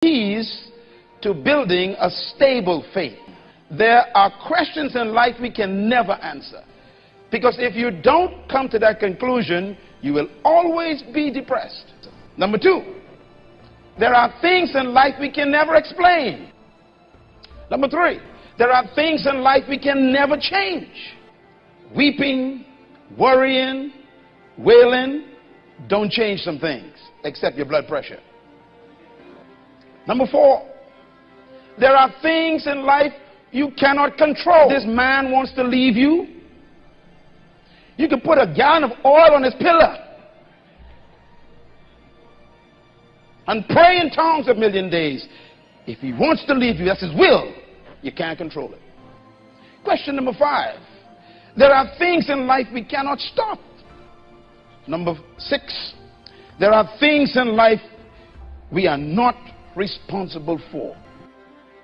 Keys to building a stable faith. There are questions in life we can never answer. Because if you don't come to that conclusion, you will always be depressed. Number two, there are things in life we can never explain. Number three, there are things in life we can never change. Weeping, worrying, wailing don't change some things, except your blood pressure. Number four, there are things in life you cannot control. This man wants to leave you. You can put a gallon of oil on his pillar and pray in tongues a million days. If he wants to leave you, that's his will. You can't control it. Question number five. There are things in life we cannot stop. Number six. There are things in life we are not responsible for.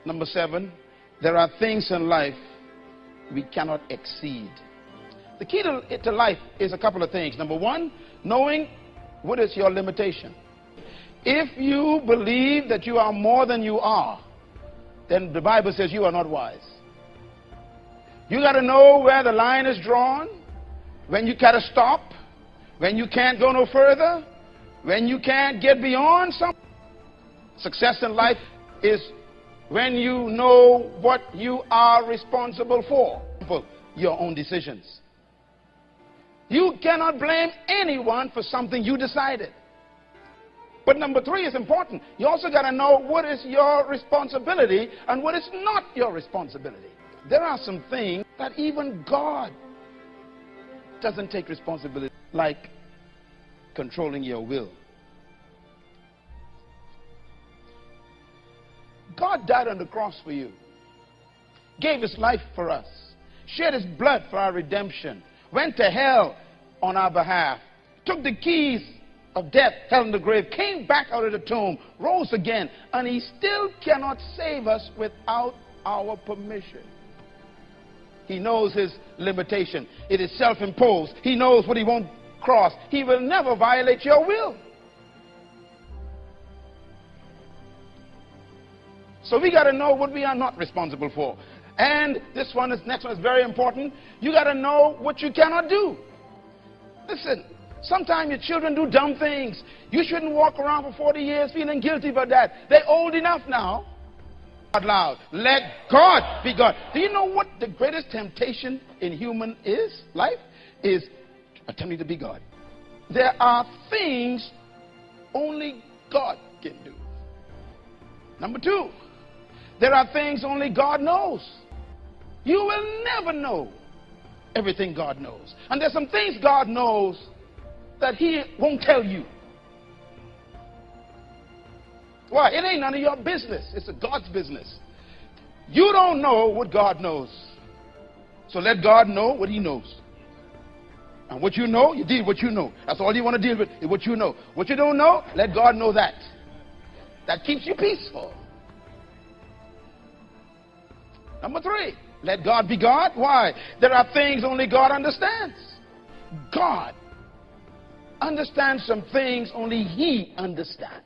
Number seven. There are things in life we cannot exceed. The key to life is a couple of things. Number one, knowing what is your limitation. If you believe that you are more than you are, then the Bible says you are not wise. You got to know where the line is drawn, when you got to stop, when you can't go no further, when you can't get beyond something. Success in life is when you know what you are responsible for your own decisions. You cannot blame anyone for something you decided. But number three is important. You also got to know what is your responsibility and what is not your responsibility. There are some things that even God doesn't take responsibility, like controlling your will. God died on the cross for you, gave his life for us, shed his blood for our redemption, went to hell on our behalf, took the keys of death, hell in the grave, came back out of the tomb, rose again, and he still cannot save us without our permission. He knows his limitation. It is self-imposed. He knows what he won't cross. He will never violate your will. So we got to know what we are not responsible for. And next one is very important. You got to know what you cannot do. Listen, sometimes your children do dumb things. You shouldn't walk around for 40 years feeling guilty about that. They're old enough now. Out loud. Let God be God. Do you know what the greatest temptation in human life is? Attempting to be God. There are things only God can do. Number two, there are things only God knows. You will never know everything God knows. And there's some things God knows that he won't tell you. Why? It ain't none of your business. It's God's business. You don't know what God knows. So let God know what he knows. And what you know, you deal with what you know. That's all you want to deal with, is what you know. What you don't know, let God know that. That keeps you peaceful. Number three, let God be God. Why? There are things only God understands. God understands some things only he understands.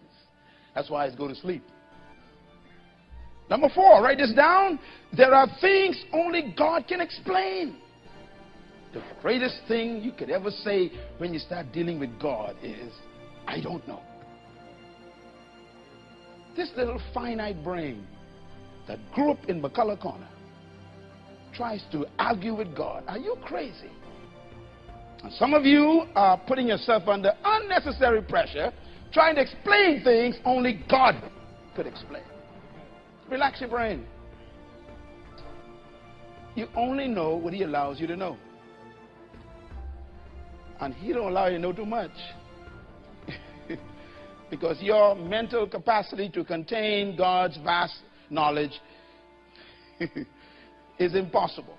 That's why I go to sleep. Number four, write this down. There are things only God can explain. The greatest thing you could ever say when you start dealing with God is, I don't know. This little finite brain that grew up in McCullough Corner tries to argue with God. Are you crazy? And some of you are putting yourself under unnecessary pressure trying to explain things only God could explain. Relax your brain. You only know what he allows you to know. And he don't allow you to know too much. Because your mental capacity to contain God's vast knowledge is impossible.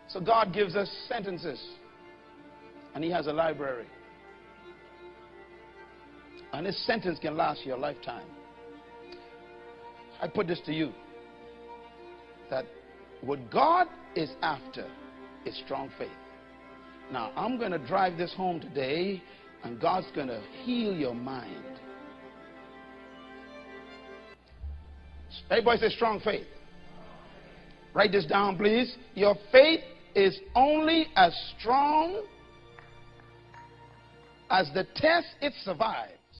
So God gives us sentences. And he has a library. And this sentence can last your lifetime. I put this to you. That what God is after is strong faith. Now, I'm going to drive this home today, and God's going to heal your mind. Everybody say strong faith. Write this down, please. Your faith is only as strong as the test it survived.